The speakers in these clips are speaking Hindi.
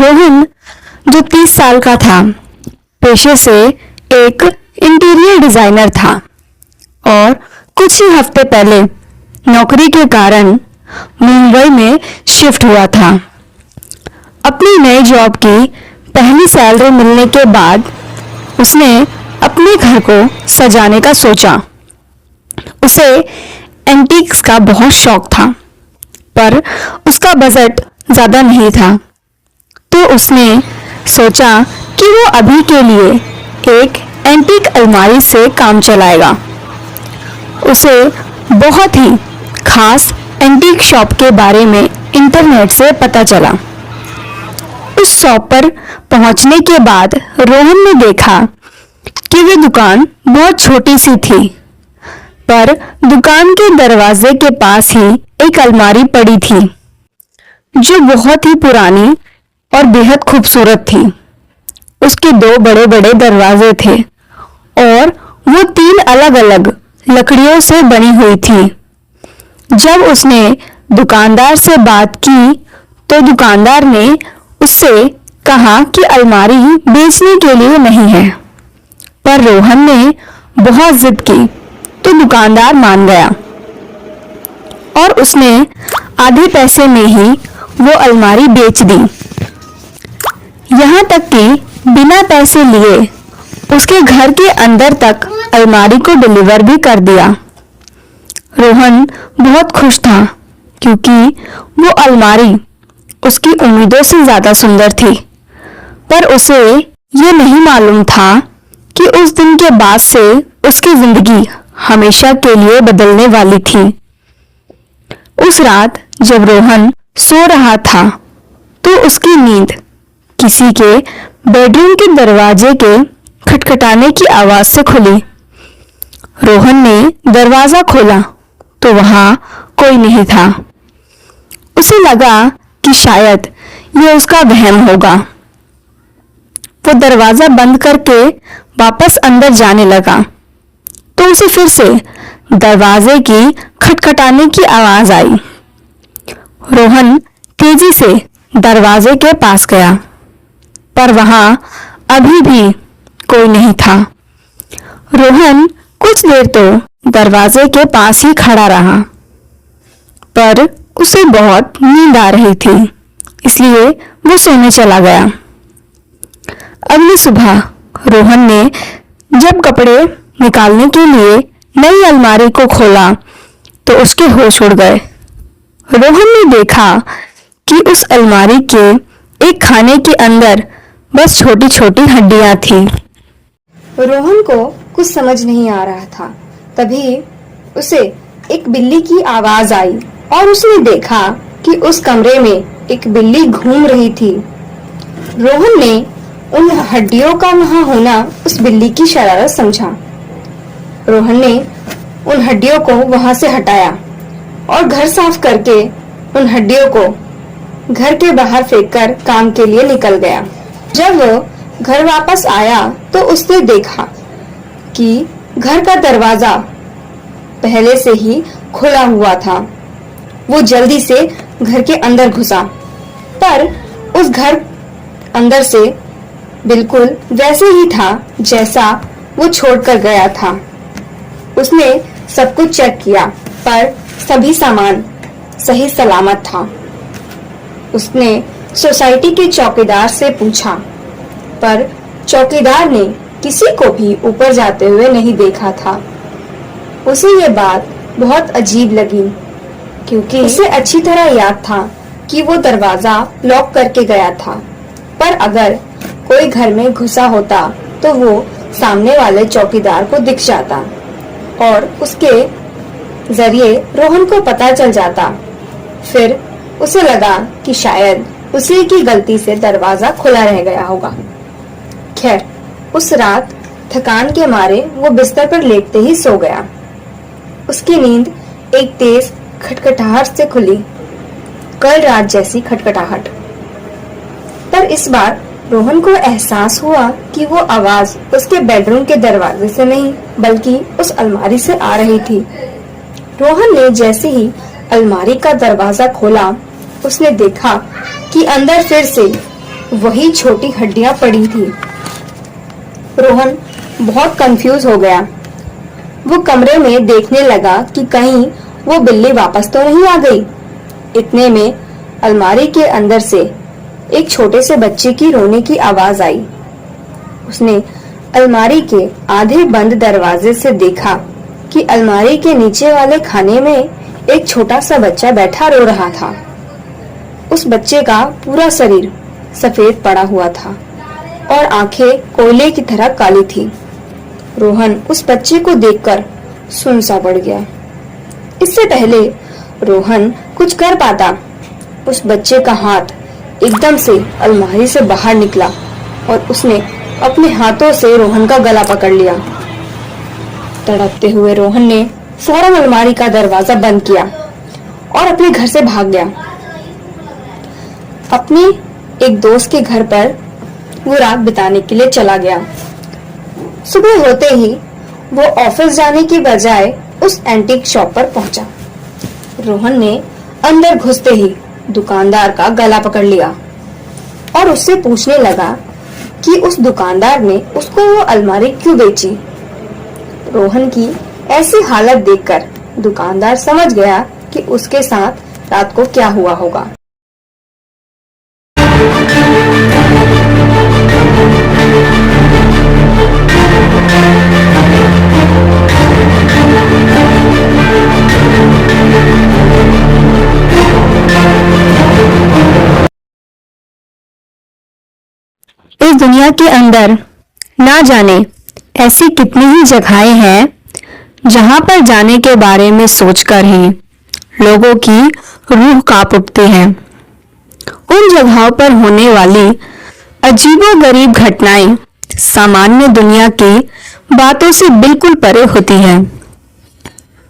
रोहन, जो 30 साल का था, पेशे से एक इंटीरियर डिजाइनर था और कुछ ही हफ्ते पहले नौकरी के कारण मुंबई में शिफ्ट हुआ था। अपनी नई जॉब की पहली सैलरी मिलने के बाद उसने अपने घर को सजाने का सोचा। उसे एंटीक्स का बहुत शौक था, पर उसका बजट ज्यादा नहीं था, तो उसने सोचा कि वो अभी के लिए एक एंटीक अलमारी से काम चलाएगा। उसे बहुत ही खास एंटीक शॉप के बारे में इंटरनेट से पता चला। उस शॉप पर पहुंचने के बाद रोहन ने देखा कि वह दुकान बहुत छोटी सी थी, पर दुकान के दरवाजे के पास ही एक अलमारी पड़ी थी जो बहुत ही पुरानी और बेहद खूबसूरत थी। उसके 2 बड़े बड़े दरवाजे थे और वो 3 अलग अलग लकड़ियों से बनी हुई थी। जब उसने दुकानदार से बात की तो दुकानदार ने उससे कहा कि अलमारी बेचने के लिए नहीं है, पर रोहन ने बहुत जिद की तो दुकानदार मान गया और उसने आधे पैसे में ही वो अलमारी बेच दी। यहाँ तक कि बिना पैसे लिए उसके घर के अंदर तक अलमारी को डिलीवर भी कर दिया। रोहन बहुत खुश था क्योंकि वो अलमारी उसकी उम्मीदों से ज्यादा सुंदर थी, पर उसे ये नहीं मालूम था कि उस दिन के बाद से उसकी जिंदगी हमेशा के लिए बदलने वाली थी। उस रात जब रोहन सो रहा था तो उसकी नींद किसी के बेडरूम के दरवाजे के खटखटाने की आवाज से खुली। रोहन ने दरवाजा खोला तो वहां कोई नहीं था। उसे लगा कि शायद ये उसका वहम होगा। वो दरवाजा बंद करके वापस अंदर जाने लगा तो उसे फिर से दरवाजे की खटखटाने की आवाज आई। रोहन तेजी से दरवाजे के पास गया, पर वहां अभी भी कोई नहीं था। रोहन कुछ देर तो दरवाजे के पास ही खड़ा रहा, पर उसे बहुत नींद आ रही थी, इसलिए वो सोने चला गया। अगली सुबह रोहन ने जब कपड़े निकालने के लिए नई अलमारी को खोला तो उसके होश उड़ गए। रोहन ने देखा कि उस अलमारी के एक खाने के अंदर बस छोटी छोटी हड्डियां थी। रोहन को कुछ समझ नहीं आ रहा था। तभी उसे एक बिल्ली की आवाज आई और उसने देखा कि उस कमरे में एक बिल्ली घूम रही थी। रोहन ने उन हड्डियों का वहां होना उस बिल्ली की शरारत समझा। रोहन ने उन हड्डियों को वहां से हटाया और घर साफ करके उन हड्डियों को घर के बाहर फेंककर काम के लिए निकल गया। जब वो घर वापस आया तो उसने देखा कि घर का दरवाजा पहले से ही खुला हुआ था। वो जल्दी से घर के अंदर घुसा, पर उस घर अंदर से बिल्कुल वैसे ही था जैसा वो छोड़कर गया था। उसने सब कुछ चेक किया, पर सभी सामान सही सलामत था। उसने सोसाइटी के चौकीदार से पूछा, पर चौकीदार ने किसी को भी ऊपर जाते हुए नहीं देखा था। उसे ये बात बहुत अजीब लगी क्योंकि उसे अच्छी तरह याद था कि वो दरवाजा लॉक करके गया था, पर अगर कोई घर में घुसा होता तो वो सामने वाले चौकीदार को दिख जाता और उसके जरिए रोहन को पता चल जाता। फिर उसे लगा कि शायद उसी की गलती से दरवाजा खुला रह गया होगा। खैर, उस रात थकान के मारे वो बिस्तर पर लेटते ही सो गया। उसकी नींद एक तेज खटखटाहट से खुली, कल रात जैसी खटखटाहट। पर इस बार रोहन को एहसास हुआ कि वो आवाज उसके बेडरूम के दरवाजे से नहीं बल्कि उस अलमारी से आ रही थी। रोहन ने जैसे ही अलमारी का दरवाजा खोला उसने देखा कि अंदर फिर से वही छोटी हड्डियां पड़ी थी। रोहन बहुत कंफ्यूज हो गया। वो कमरे में देखने लगा कि कहीं वो बिल्ली वापस तो नहीं आ गई। इतने में अलमारी के अंदर से एक छोटे से बच्चे की रोने की आवाज आई। उसने अलमारी के आधे बंद दरवाजे से देखा कि अलमारी के नीचे वाले खाने में एक छोटा सा बच्चा बैठा रो रहा था। उस बच्चे का पूरा शरीर सफेद पड़ा हुआ था और आंखें कोयले की तरह काली थी। रोहन उस बच्चे को देखकर सुन्न सा पड़ गया। इससे पहले रोहन कुछ कर पाता, उस बच्चे का हाथ एकदम से अलमारी से बाहर निकला और उसने अपने हाथों से रोहन का गला पकड़ लिया। तड़पते हुए रोहन ने फौरन अलमारी का दरवाजा बंद किया और अपने घर से भाग गया। अपने एक दोस्त के घर पर वो रात बिताने के लिए चला गया। सुबह होते ही वो ऑफिस जाने की बजाय उस एंटीक शॉप पर पहुंचा। रोहन ने अंदर घुसते ही दुकानदार का गला पकड़ लिया और उससे पूछने लगा कि उस दुकानदार ने उसको वो अलमारी क्यों बेची। रोहन की ऐसी हालत देखकर दुकानदार समझ गया कि उसके साथ रात को क्या हुआ होगा। इस दुनिया के अंदर ना जाने ऐसी कितनी ही जगहें हैं जहां पर जाने के बारे में सोचकर ही लोगों की रूह कांप उठती है। उन जगहों पर होने वाली अजीबोगरीब घटनाएं सामान्य दुनिया की बातों से बिल्कुल परे होती हैं।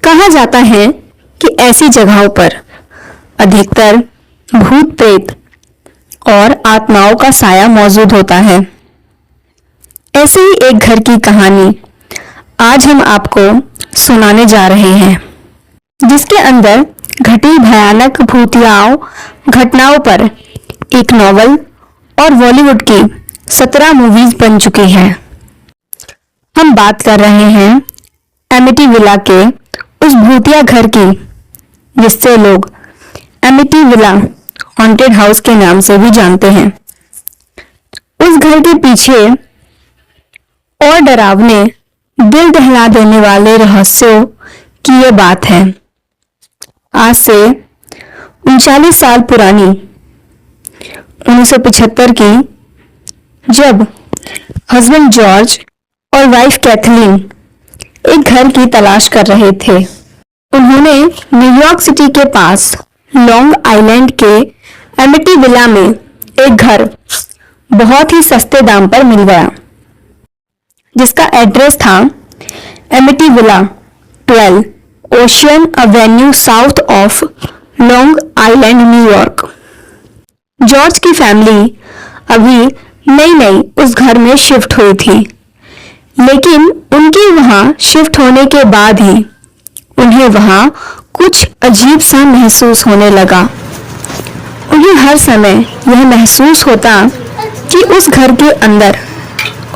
कहा जाता है कि ऐसी जगहों पर अधिकतर भूत प्रेत और आत्माओं का साया मौजूद होता है। ऐसे ही एक घर की कहानी आज हम आपको सुनाने जा रहे हैं, जिसके अंदर घटी भयानक भूतियाओं घटनाओं पर एक नॉवल और बॉलीवुड की 17 मूवीज बन चुकी हैं। हम बात कर रहे हैं एमिटीविला के उस भूतिया घर की, जिससे लोग एमिटीविला हॉन्टेड हाउस के नाम से भी जानते हैं। उस घर के पीछे और डरावने, दिल दहला देने वाले रहस्यों की ये बात है। आज से 39 साल पुरानी 1975 की, जब हस्बैंड जॉर्ज और वाइफ कैथलीन एक घर की तलाश कर रहे थे। उन्होंने न्यूयॉर्क सिटी के पास लॉन्ग आइलैंड के एमिटीविला में एक घर बहुत ही सस्ते दाम पर मिल गया, जिसका एड्रेस था एमिटीविला 12 ocean Avenue south of long island, New York. George की फैमिली अभी नई नई उस घर में शिफ्ट हुई थी, लेकिन उनके वहां शिफ्ट होने के बाद ही उन्हें वहां कुछ अजीब सा महसूस होने लगा। उन्हें हर समय यह महसूस होता कि उस घर के अंदर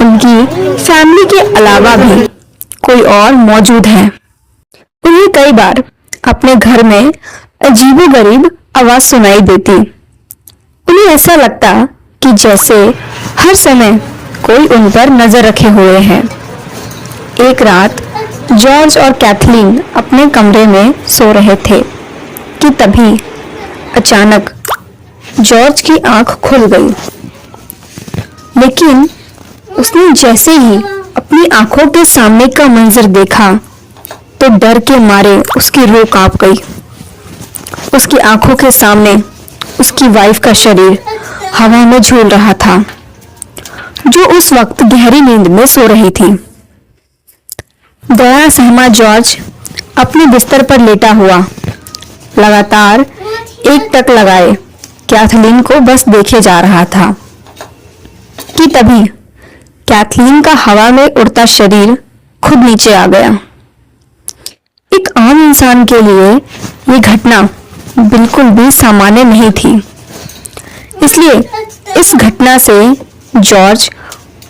उनकी फैमिली के अलावा भी कोई और मौजूद है। उन्हें कई बार अपने घर में अजीबोगरीब आवाज सुनाई देती। उन्हें ऐसा लगता कि जैसे हर समय कोई उन पर नजर रखे हुए है। एक रात जॉर्ज और कैथलीन अपने कमरे में सो रहे थे कि तभी अचानक जॉर्ज की आंख खुल गई, लेकिन उसने जैसे ही अपनी आंखों के सामने का मंजर देखा तो डर के मारे उसकी रूह कांप गई। उसकी आंखों के सामने उसकी वाइफ का शरीर हवा में झूल रहा था, जो उस वक्त गहरी नींद में सो रही थी। दया सहमा जॉर्ज अपने बिस्तर पर लेटा हुआ लगातार एक टक लगाए कैथलीन को बस देखे जा रहा था कि तभी कैथलीन का हवा में उड़ता शरीर खुद नीचे आ गया। एक आम इंसान के लिए ये घटना बिल्कुल भी सामान्य नहीं थी, इसलिए इस घटना से जॉर्ज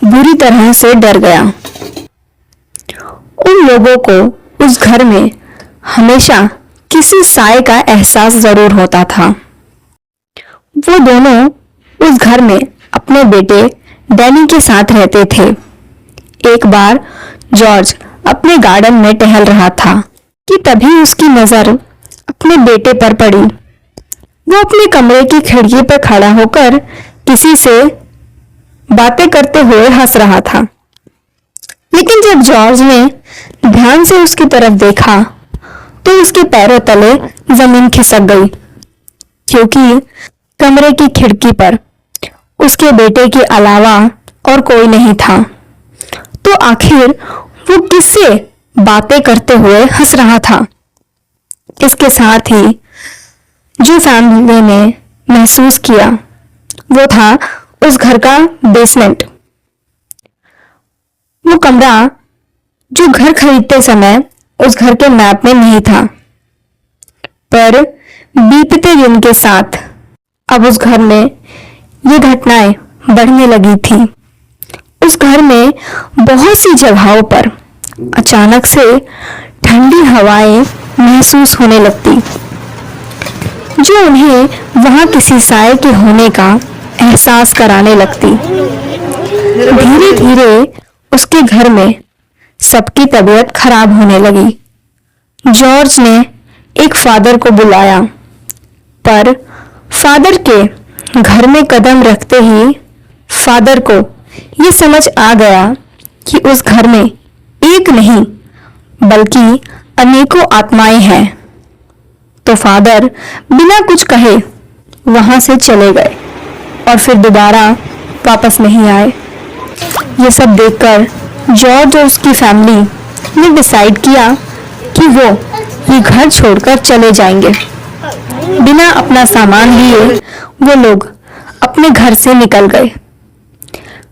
बुरी तरह से डर गया। उन लोगों को उस घर में हमेशा किसी साय का एहसास जरूर होता था। वो दोनों उस घर में अपने बेटे डैनी के साथ रहते थे। एक बार जॉर्ज अपने गार्डन में टहल रहा था कि तभी उसकी नजर अपने बेटे पर पड़ी। वो अपने कमरे की खिड़की पर खड़ा होकर किसी से बातें करते हुए हंस रहा था। लेकिन जब जॉर्ज ने ध्यान से उसकी तरफ देखा तो उसके पैरों तले जमीन खिसक गई, क्योंकि कमरे की खिड़की पर उसके बेटे के अलावा और कोई नहीं था। तो आखिर वो किससे बातें करते हुए हंस रहा था? इसके साथ ही जो फैमिली ने महसूस किया वो था उस घर का बेसमेंट। वो कमरा जो घर खरीदते समय उस घर के मैप में नहीं था, पर बीतते दिन के साथ अब उस घर में ये घटनाएं बढ़ने लगी थी। उस घर में बहुत सी जगहों पर अचानक से ठंडी हवाएं महसूस होने लगती, जो उन्हें वहां किसी साय के होने का एहसास कराने लगती। धीरे धीरे उसके घर में सबकी तबीयत खराब होने लगी। जॉर्ज ने एक फादर को बुलाया, पर फादर के घर में कदम रखते ही फादर को ये समझ आ गया कि उस घर में एक नहीं बल्कि अनेकों आत्माएं हैं। तो फादर बिना कुछ कहे वहां से चले गए और फिर दोबारा वापस नहीं आए। ये सब देखकर जॉर्ज और उसकी फैमिली ने डिसाइड किया कि वो ये घर छोड़कर चले जाएंगे। बिना अपना सामान लिए वो लोग अपने घर से निकल गए,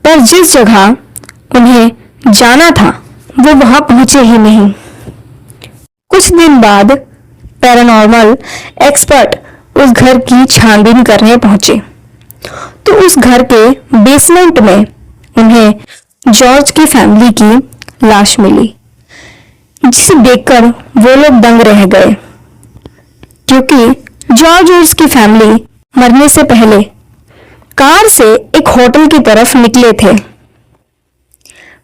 पर जिस जगह उन्हें जाना था वो वहां पहुंचे ही नहीं। कुछ दिन बाद पैरानॉर्मल एक्सपर्ट उस घर की छानबीन करने पहुंचे, तो उस घर के बेसमेंट में उन्हें जॉर्ज की फैमिली की लाश मिली, जिसे देखकर वो लोग दंग रह गए, क्योंकि जॉर्ज और उसकी फैमिली मरने से पहले कार से एक होटल की तरफ निकले थे,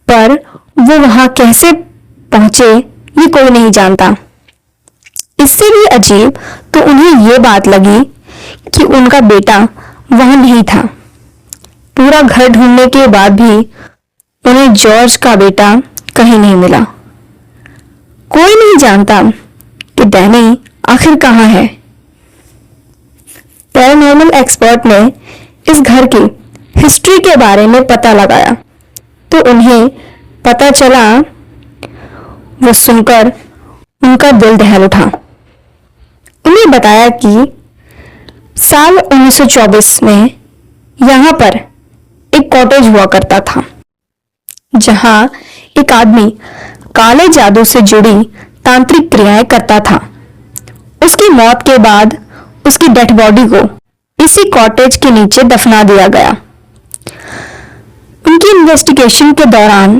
पर वो वहां कैसे पहुंचे ये कोई नहीं जानता। इससे भी अजीब तो उन्हें ये बात लगी कि उनका बेटा वहां नहीं था। पूरा घर ढूंढने के बाद भी उन्हें जॉर्ज का बेटा कहीं नहीं मिला। कोई नहीं जानता कि डैनी आखिर कहाँ है। पैरानॉर्मल एक्सपर्ट ने इस घर की हिस्ट्री के बारे में पता लगाया, तो उन्हें पता चला। वो सुनकर उनका दिल दहल उठा। उन्हें बताया कि साल 1924 में यहाँ पर एक कॉटेज हुआ करता था, जहां एक आदमी काले जादू से जुड़ी तांत्रिक क्रियाएं करता था। उसकी मौत के बाद उसकी डेड बॉडी को इसी कॉटेज के नीचे दफना दिया गया। उनकी इन्वेस्टिगेशन के दौरान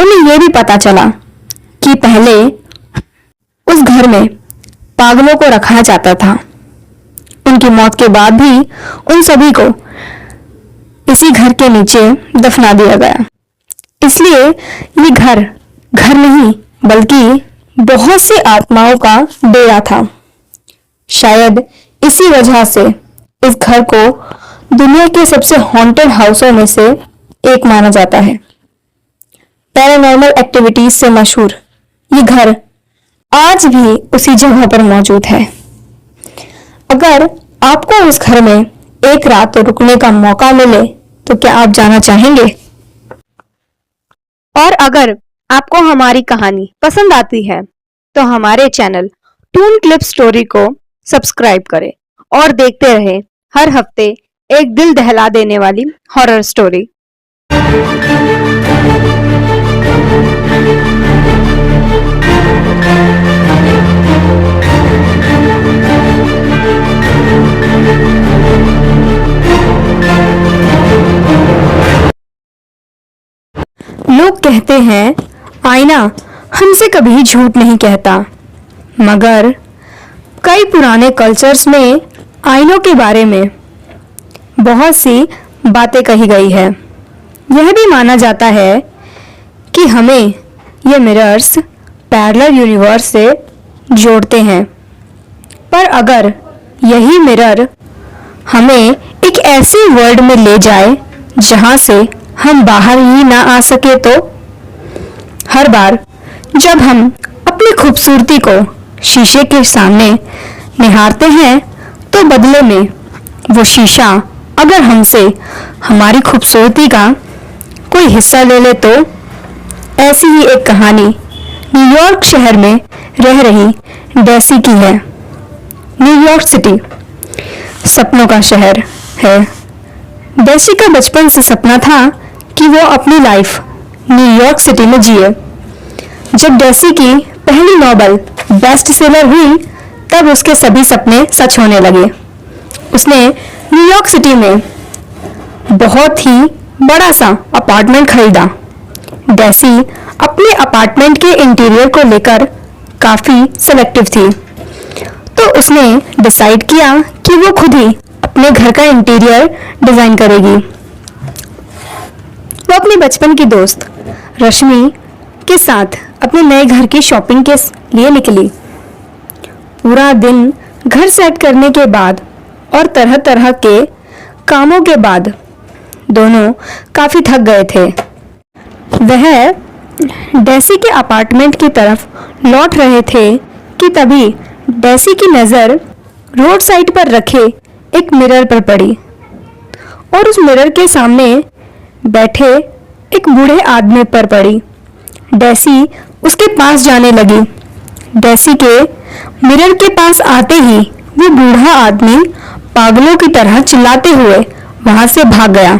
उन्हें यह भी पता चला कि पहले उस घर में पागलों को रखा जाता था। उनकी मौत के बाद भी उन सभी को इसी घर के नीचे दफना दिया गया। इसलिए ये घर घर नहीं बल्कि बहुत सी आत्माओं का डेरा था। शायद इसी वजह से इस घर को दुनिया के सबसे हॉन्टेड हाउसों में से एक माना जाता है। पैरानॉर्मल एक्टिविटीज से मशहूर ये घर आज भी उसी जगह पर मौजूद है। अगर आपको उस घर में एक रात रुकने का मौका मिले तो क्या आप जाना चाहेंगे? और अगर आपको हमारी कहानी पसंद आती है तो हमारे चैनल टून क्लिप स्टोरी को सब्सक्राइब करें और देखते रहें हर हफ्ते एक दिल दहला देने वाली हॉरर स्टोरी। कहते हैं आईना हमसे कभी झूठ नहीं कहता, मगर कई पुराने कल्चर्स में आईनों के बारे में बहुत सी बातें कही गई है। यह भी माना जाता है कि हमें ये मिरर्स पैरेलल यूनिवर्स से जोड़ते हैं। पर अगर यही मिरर हमें एक ऐसे वर्ल्ड में ले जाए जहां से हम बाहर ही ना आ सके, तो हर बार जब हम अपनी खूबसूरती को शीशे के सामने निहारते हैं तो बदले में वो शीशा अगर हमसे हमारी खूबसूरती का कोई हिस्सा ले ले, तो ऐसी ही एक कहानी न्यूयॉर्क शहर में रह रही डेसी की है। न्यूयॉर्क सिटी सपनों का शहर है। डेसी का बचपन से सपना था कि वो अपनी लाइफ न्यूयॉर्क सिटी में जिए। जब डेसी की पहली नॉवेल बेस्ट सेलर हुई तब उसके सभी सपने सच होने लगे। उसने न्यूयॉर्क सिटी में बहुत ही बड़ा सा अपार्टमेंट खरीदा। डेसी अपने अपार्टमेंट के इंटीरियर को लेकर काफी सेलेक्टिव थी, तो उसने डिसाइड किया कि वो खुद ही अपने घर का इंटीरियर डिजाइन करेगी। वो अपने बचपन की दोस्त रश्मि के साथ अपने नए घर की शॉपिंग के लिए निकली। पूरा दिन घर सेट करने के बाद और तरह तरह के कामों के बाद दोनों काफी थक गए थे। वह डेसी के अपार्टमेंट की तरफ लौट रहे थे कि तभी डेसी की नज़र रोड साइड पर रखे एक मिरर पर पड़ी और उस मिरर के सामने बैठे एक बूढ़े आदमी पर पड़ी। डेसी उसके पास जाने लगी। डेसी के मिरर के पास आते ही वो बूढ़ा आदमी पागलों की तरह चिल्लाते हुए वहां से भाग गया।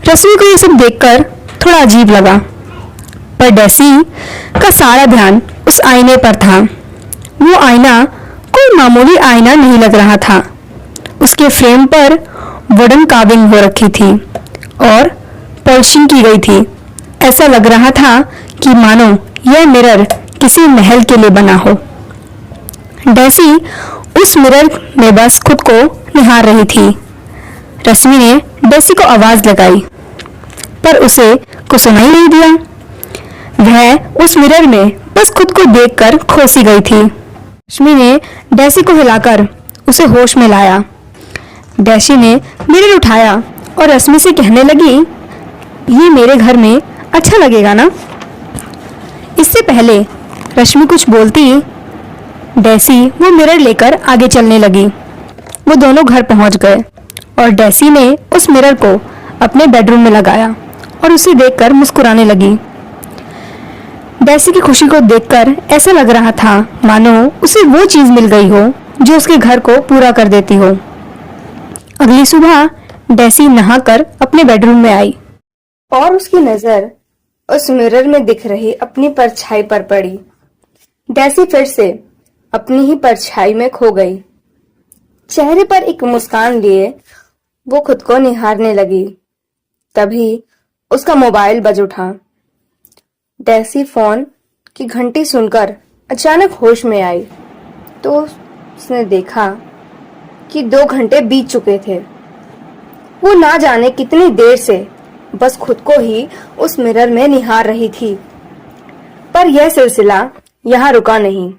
रश्मि को ये सब देखकर थोड़ा अजीब लगा, पर डेसी का सारा ध्यान उस आईने पर था। वो आईना कोई मामूली आईना नहीं लग रहा था। उसके फ्रेम पर वुडन कार्विंग हो रखी थी और पॉलिशिंग की गई थी। ऐसा लग रहा था कि मानो यह मिरर किसी महल के लिए बना हो। डेसी उस मिरर में बस खुद को निहार रही थी। रश्मि ने डेसी को आवाज लगाई, पर उसे कुछ सुनाई नहीं दिया। वह उस मिरर में बस खुद को देखकर खोसी गई थी। रश्मि ने डेसी को हिलाकर उसे होश में लाया। डेसी ने मिरर उठाया और रश्मि से कहने लगी, ये मेरे घर में अच्छा लगेगा ना। इससे पहले रश्मि कुछ बोलती, डेसी वो मिरर लेकर आगे चलने लगी। वो दोनों घर पहुंच गए और डेसी ने उस मिरर को अपने बेडरूम में लगाया और उसे देखकर मुस्कुराने लगी। डेसी की खुशी को देखकर ऐसा लग रहा था मानो उसे वो चीज मिल गई हो जो उसके घर को पूरा कर देती हो। अगली सुबह डेसी नहाकर अपने बेडरूम में आई और उसकी नजर उस मिरर में दिख रही अपनी परछाई पर पड़ी। डेसी फिर से अपनी ही परछाई में खो गई। चेहरे पर एक मुस्कान लिए वो खुद को निहारने लगी। तभी उसका मोबाइल बज उठा। डेसी फोन की घंटी सुनकर अचानक होश में आई तो उसने देखा कि 2 घंटे बीत चुके थे। वो ना जाने कितनी देर से बस खुद को ही उस मिरर में निहार रही थी। पर यह सिलसिला यहाँ रुका नहीं।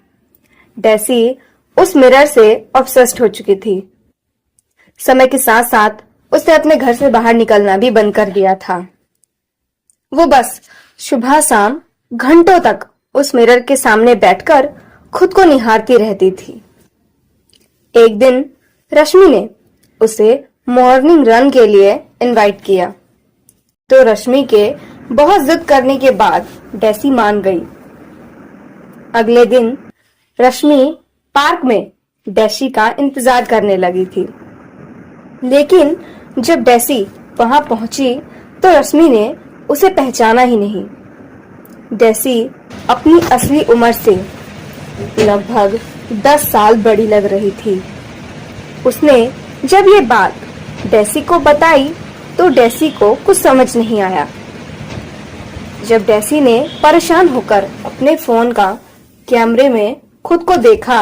डेसी उस मिरर से ऑब्सेस्ड हो चुकी थी। समय के साथ साथ उसने अपने घर से बाहर निकलना भी बंद कर दिया था। वो बस सुबह शाम घंटों तक उस मिरर के सामने बैठकर खुद को निहारती रहती थी। एक दिन रश्मि ने उसे मॉर्निंग रन के लिए इनवाइट किया तो रश्मि के बहुत जिद करने के बाद डेसी मान गई। अगले दिन रश्मि पार्क में डेसी का इंतजार करने लगी थी, लेकिन जब डेसी वहां पहुंची तो रश्मि ने उसे पहचाना ही नहीं। डेसी अपनी असली उम्र से लगभग 10 साल बड़ी लग रही थी। उसने जब ये बात डेसी को बताई तो डेसी को कुछ समझ नहीं आया। जब डेसी ने परेशान होकर अपने फोन का कैमरे में खुद को देखा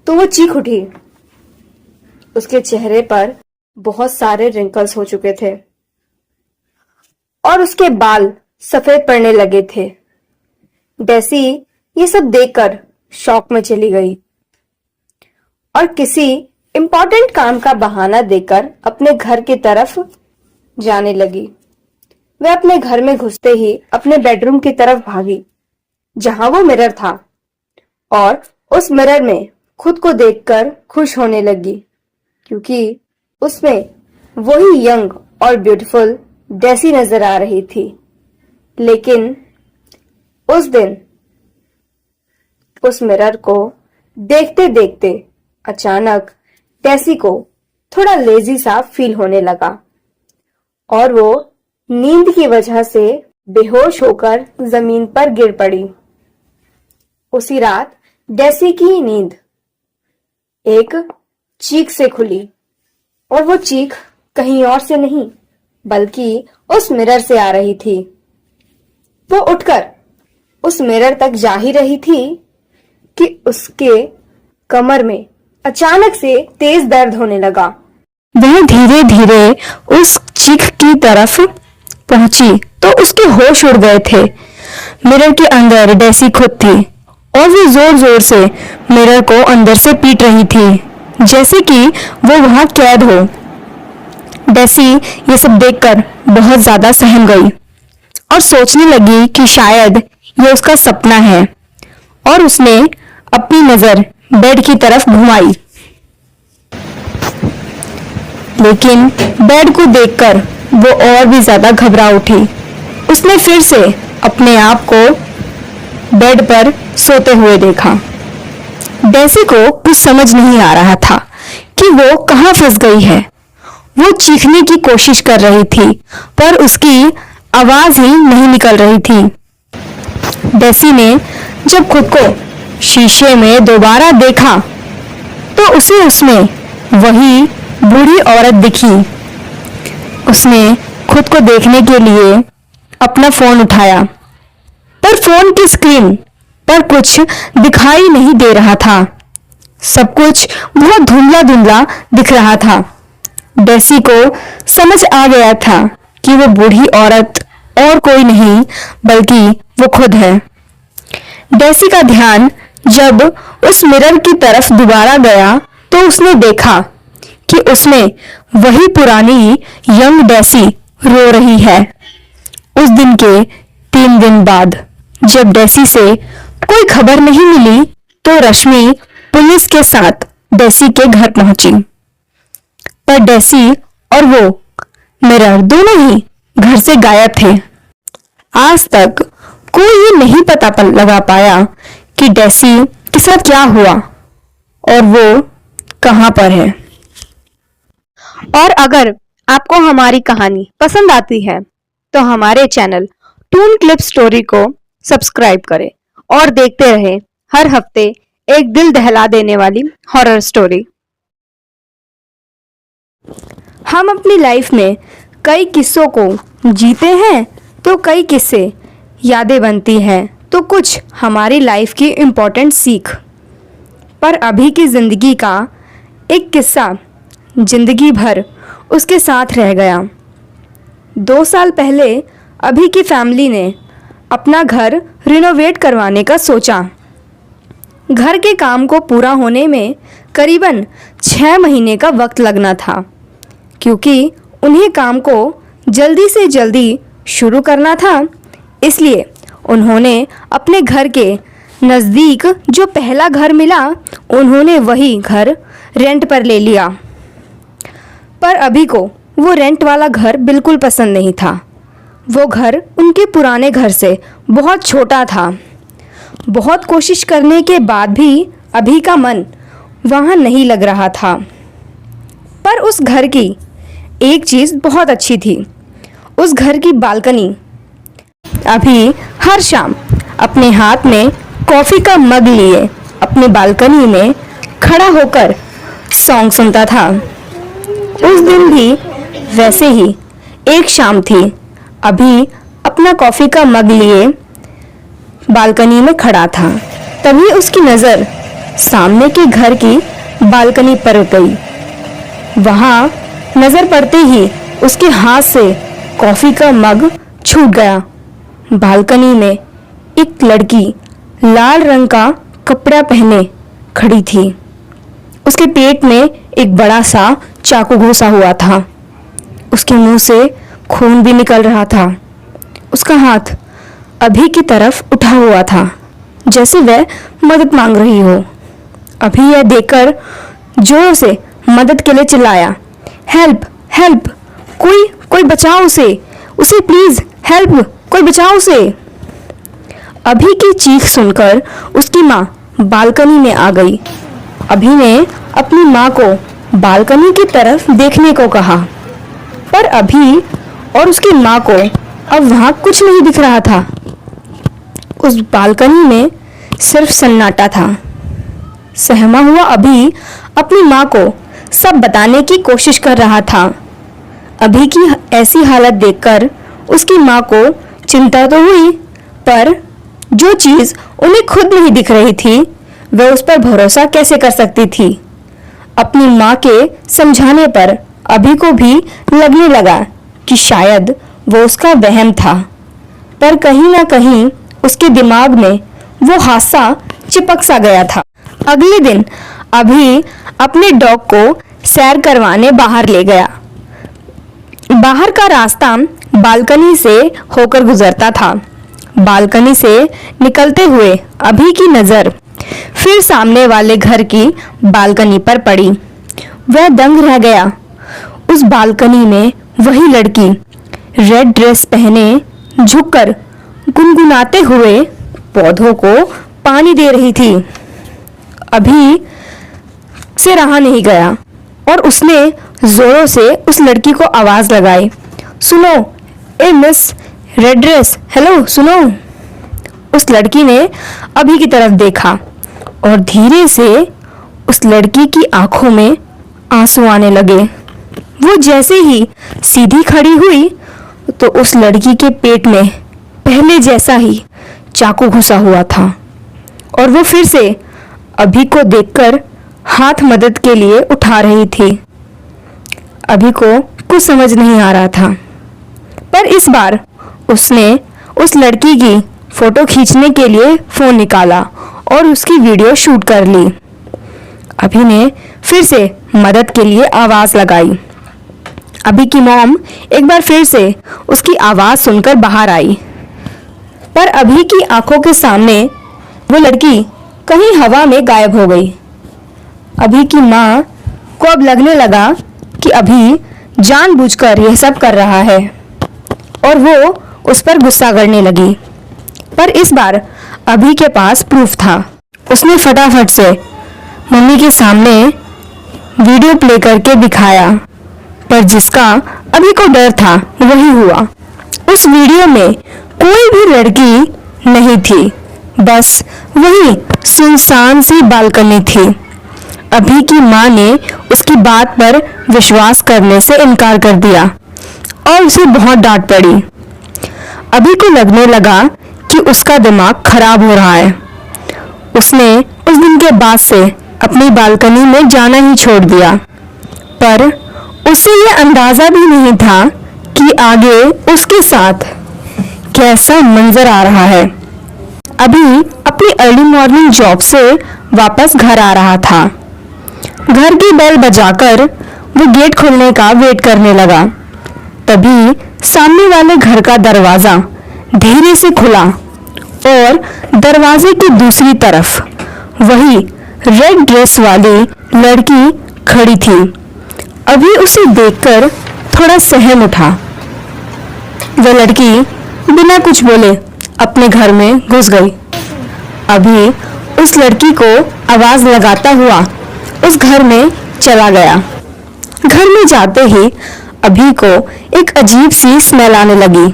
तो वो चीख उठी। उसके चेहरे पर बहुत सारे रिंकल्स हो चुके थे और उसके बाल सफेद पड़ने लगे थे। डेसी ये सब देखकर शॉक में चली गई और किसी इम्पोर्टेंट काम का बहाना देकर अपने घर की तरफ जाने लगी। वह अपने घर में घुसते ही अपने बेडरूम की तरफ भागी जहां वो मिरर था और उस मिरर में खुद को देखकर खुश होने लगी क्योंकि उसमें वही यंग और ब्यूटीफुल डेसी नजर आ रही थी। लेकिन उस दिन उस मिरर को देखते देखते अचानक डेसी को थोड़ा लेजी सा फील होने लगा और वो नींद की वजह से बेहोश होकर जमीन पर गिर पड़ी। उसी रात डेसी की नींद एक चीख से खुली और वो चीख कहीं और से नहीं बल्कि उस मिरर से आ रही थी। वो उठकर उस मिरर तक जा ही रही थी कि उसके कमर में अचानक से तेज दर्द होने लगा। वह धीरे धीरे उस चीख की तरफ पहुंची तो उसके होश उड़ गए थे। मिरर के अंदर डेसी खुद थी और वो जोर जोर से मिरर को अंदर से पीट रही थी जैसे कि वो वहां कैद हो। डेसी ये सब देखकर बहुत ज्यादा सहम गई और सोचने लगी कि शायद ये उसका सपना है और उसने अपनी नजर बेड की तरफ घुमाई। लेकिन बेड को देखकर वो और भी ज्यादा घबरा उठी। उसने फिर से अपने आप को बेड पर सोते हुए देखा। डेसी को कुछ समझ नहीं आ रहा था कि वो कहाँ फंस गई है। वो चीखने की कोशिश कर रही थी पर उसकी आवाज ही नहीं निकल रही थी। डेसी ने जब खुद को शीशे में दोबारा देखा तो उसे उसमें वही बूढ़ी औरत दिखी। उसने खुद को देखने के लिए अपना फोन उठाया पर फोन की स्क्रीन पर कुछ दिखाई नहीं दे रहा था। सब कुछ बहुत धुंधला धुंधला दिख रहा था। डेसी को समझ आ गया था कि वो बूढ़ी औरत और कोई नहीं बल्कि वो खुद है। डेसी का ध्यान जब उस मिरर की तरफ दोबारा गया तो उसने देखा कि उसमें वही पुरानी यंग डेसी रो रही है। उस दिन के 3 दिन बाद जब डेसी से कोई खबर नहीं मिली तो रश्मि पुलिस के साथ डेसी के घर पहुंची। पर डेसी और वो मिरर दोनों ही घर से गायब थे। आज तक कोई ये नहीं पता लगा पाया कि डेसी के साथ क्या हुआ और वो कहां पर है। और अगर आपको हमारी कहानी पसंद आती है तो हमारे चैनल टून क्लिप स्टोरी को सब्सक्राइब करें और देखते रहें हर हफ्ते एक दिल दहला देने वाली हॉरर स्टोरी। हम अपनी लाइफ में कई किस्सों को जीते हैं तो कई किस्से यादें बनती हैं तो कुछ हमारी लाइफ की इम्पोर्टेंट सीख। पर अभी की ज़िंदगी का एक किस्सा जिंदगी भर उसके साथ रह गया। 2 साल पहले अभी की फैमिली ने अपना घर रिनोवेट करवाने का सोचा। घर के काम को पूरा होने में करीबन 6 महीने का वक्त लगना था क्योंकि उन्हें काम को जल्दी से जल्दी शुरू करना था। इसलिए उन्होंने अपने घर के नज़दीक जो पहला घर मिला उन्होंने वही घर रेंट पर ले लिया। पर अभी को वो रेंट वाला घर बिल्कुल पसंद नहीं था। वो घर उनके पुराने घर से बहुत छोटा था। बहुत कोशिश करने के बाद भी अभी का मन वहाँ नहीं लग रहा था। पर उस घर की एक चीज़ बहुत अच्छी थी, उस घर की बालकनी। अभी हर शाम अपने हाथ में कॉफ़ी का मग लिए अपनी बालकनी में खड़ा होकर सॉन्ग सुनता था। उस दिन भी वैसे ही एक शाम थी। अभी अपना कॉफी का मग लिए बालकनी में खड़ा था। तभी उसकी नजर सामने के घर की बालकनी पर गई। वहां नजर पड़ते ही उसके हाथ से कॉफी का मग छूट गया। बालकनी में एक लड़की लाल रंग का कपड़ा पहने खड़ी थी। उसके पेट में एक बड़ा सा चाकू घुसा हुआ था। उसके मुंह से खून भी निकल रहा था। उसका हाथ अभी की तरफ उठा हुआ था, जैसे वह मदद मांग रही हो। अभी यह देखकर जोर से मदद के लिए चिल्लाया, हेल्प हेल्प, कोई कोई बचाओ उसे, उसे प्लीज हेल्प, कोई बचाओ उसे। अभी की चीख सुनकर उसकी माँ बालकनी में आ गई। अभी ने अपनी माँ को बालकनी की तरफ देखने को कहा, पर अभी और उसकी माँ को अब वहाँ कुछ नहीं दिख रहा था। उस बालकनी में सिर्फ सन्नाटा था। सहमा हुआ अभी अपनी माँ को सब बताने की कोशिश कर रहा था। अभी की ऐसी हालत देखकर उसकी माँ को चिंता तो हुई, पर जो चीज़ उन्हें खुद नहीं दिख रही थी वह उस पर भरोसा कैसे कर सकती थी। अपनी माँ के समझाने पर अभी को भी लगने लगा कि शायद वो उसका वहम था, पर कहीं ना कहीं उसके दिमाग में वो हादसा चिपक सा गया था। अगले दिन अभी अपने डॉग को सैर करवाने बाहर ले गया। बाहर का रास्ता बालकनी से होकर गुजरता था। बालकनी से निकलते हुए अभी की नज़र फिर सामने वाले घर की बालकनी पर पड़ी। वह दंग रह गया। उस बालकनी में वही लड़की रेड ड्रेस पहने झुककर गुनगुनाते हुए पौधों को पानी दे रही थी। अभी से रहा नहीं गया और उसने जोरों से उस लड़की को आवाज लगाई, सुनो, ए मिस रेड ड्रेस, हेलो सुनो। उस लड़की ने अभी की तरफ देखा और धीरे से उस लड़की की आंखों में आंसू आने लगे। वो जैसे ही सीधी खड़ी हुई तो उस लड़की के पेट में पहले जैसा ही चाकू घुसा हुआ था और वो फिर से अभी को देखकर हाथ मदद के लिए उठा रही थी। अभी को कुछ समझ नहीं आ रहा था, पर इस बार उसने उस लड़की की फोटो खींचने के लिए फोन निकाला और उसकी वीडियो शूट कर ली। अभी ने फिर से मदद के लिए आवाज लगाई। अभी की मॉम एक बार फिर से उसकी आवाज सुनकर बाहर आई, पर अभी की आंखों के सामने वो लड़की कहीं हवा में गायब हो गई। अभी की माँ को अब लगने लगा कि अभी जानबूझकर यह सब कर रहा है और वो उस पर गुस्सा करने लगी। पर इस बार अभी के पास प्रूफ था। उसने फटाफट से मम्मी के सामने वीडियो प्ले करके दिखाया, पर जिसका अभी को डर था वही हुआ। उस वीडियो में कोई भी लड़की नहीं थी, बस वही सुनसान सी बालकनी थी। अभी की माँ ने उसकी बात पर विश्वास करने से इनकार कर दिया और उसे बहुत डांट पड़ी। अभी को लगने लगा कि उसका दिमाग खराब हो रहा है। उसने उस दिन के बाद से अपनी बालकनी में जाना ही छोड़ दिया, पर उसे ये अंदाजा भी नहीं था कि आगे उसके साथ कैसा मंजर आ रहा है। अभी अपनी अर्ली मॉर्निंग जॉब से वापस घर आ रहा था। घर की बेल बजाकर वो गेट खोलने का वेट करने लगा। तभी सामने वाले घर का दरवाजा धीरे से खुला और दरवाजे की दूसरी तरफ वही रेड ड्रेस वाली लड़की खड़ी थी। अभी उसे देखकर थोड़ा सहम उठा। वह लड़की बिना कुछ बोले अपने घर में घुस गई। अभी उस लड़की को आवाज लगाता हुआ उस घर में चला गया। घर में जाते ही अभी को एक अजीब सी स्मेल आने लगी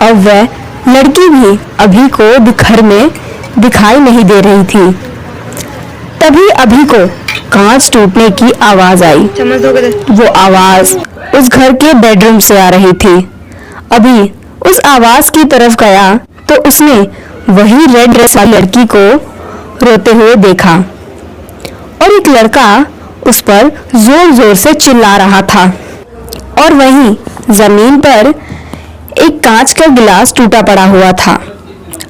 और वह लड़की भी अभी को घर में दिखाई नहीं दे रही थी। तभी अभी को कांच टूटने की आवाज आई। वो आवाज उस घर के बेडरूम से आ रही थी। अभी उस आवाज की तरफ गया तो उसने वही रेड ड्रेस वाली लड़की को रोते हुए देखा और एक लड़का उस पर जोर जोर से चिल्ला रहा था। और वहीं जमीन पर एक कांच का गिलास टूटा पड़ा हुआ था।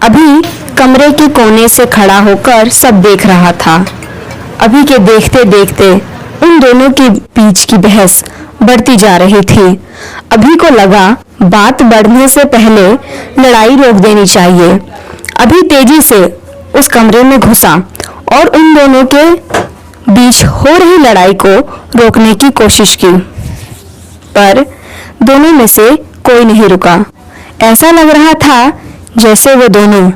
अभी कमरे के कोने से खड़ा होकर सब देख रहा था। अभी के देखते देखते उन दोनों के बीच की बहस बढ़ती जा रही थी। अभी को लगा बात बढ़ने से पहले लड़ाई रोक देनी चाहिए। अभी तेजी से उस कमरे में घुसा और उन दोनों के बीच हो रही लड़ाई को रोकने की कोशिश की, पर दोनों में से कोई नहीं रुका। ऐसा लग रहा था जैसे वो दोनों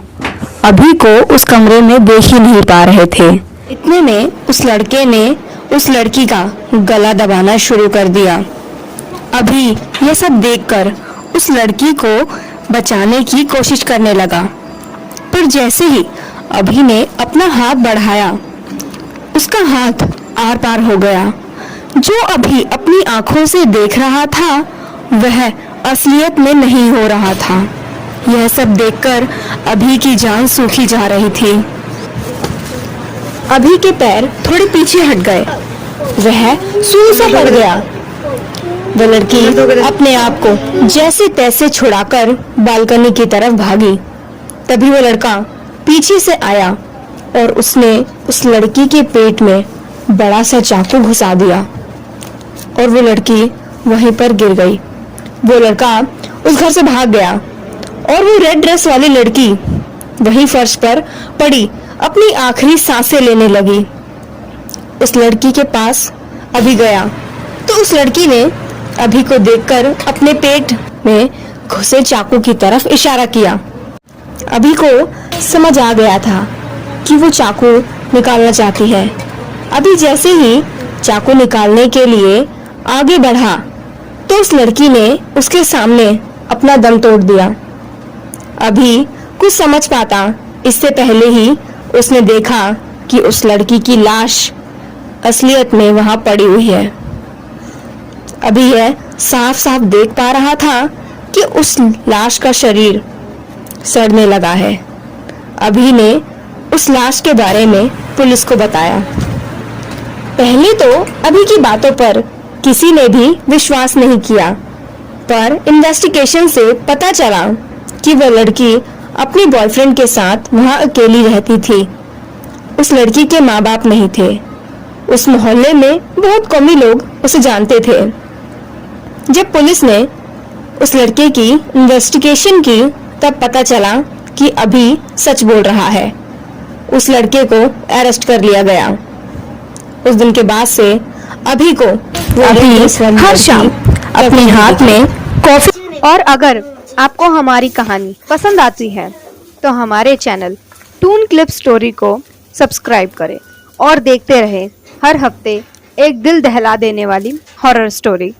अभी को उस कमरे में देख ही नहीं पा रहे थे। इतने में उस लड़के ने उस लड़की का गला दबाना शुरू कर दिया। अभी यह सब देखकर उस लड़की को बचाने की कोशिश करने लगा, पर जैसे ही अभी ने अपना हाथ बढ़ाया, उसका हाथ आर पार हो गया। जो अभी अपनी आंखों से देख रहा था वह असलियत में नहीं हो रहा था। यह सब देखकर अभी की जान सूखी जा रही थी। अभी के पैर थोड़े पीछे हट गए, वह सूंड सा पड़ गया। वह लड़की अपने आप को जैसे तैसे छुड़ाकर बालकनी की तरफ भागी। तभी वह लड़का पीछे से आया और उसने उस लड़की के पेट में बड़ा सा चाकू घुसा दिया और वो लड़की वहीं पर गिर गई। वो लड़का उस घर से भाग गया और वो रेड ड्रेस वाली लड़की वहीं फर्श पर पड़ी अपनी आखिरी सांसें लेने लगी। उस लड़की के पास अभी गया तो उस लड़की ने अभी को देखकर अपने पेट में घुसे चाकू की तरफ इशारा किया। अभी को समझ आ गया था कि वो चाकू निकालना चाहती है। अभी जैसे ही चाकू निकालने के लिए आगे बढ़ा तो उस लड़की ने उसके सामने अपना दम तोड़ दिया। अभी कुछ समझ पाता इससे पहले ही उसने देखा कि उस लड़की की लाश असलियत में वहां पड़ी हुई है। अभी यह साफ साफ देख पा रहा था कि उस लाश का शरीर सड़ने लगा है। अभी ने उस लाश के बारे में पुलिस को बताया। पहले तो अभी की बातों पर किसी ने भी विश्वास नहीं किया, पर इन्वेस्टिगेशन से पता चला कि वह लड़की अपने बॉयफ्रेंड के साथ वहां अकेली रहती थी। उस लड़की के माँ बाप नहीं थे। उस मोहल्ले में बहुत कम ही लोग उसे जानते थे। जब पुलिस ने उस लड़के की इन्वेस्टिगेशन की तब पता चला कि अभी सच बोल रहा है। उस लड़के को अरेस्ट कर लिया गया। उस दिन के बाद से अभी को अभी हर शाम अपने हाथ में कॉफी। और अगर आपको हमारी कहानी पसंद आती है तो हमारे चैनल टून क्लिप स्टोरी को सब्सक्राइब करें और देखते रहें हर हफ्ते एक दिल दहला देने वाली हॉरर स्टोरी।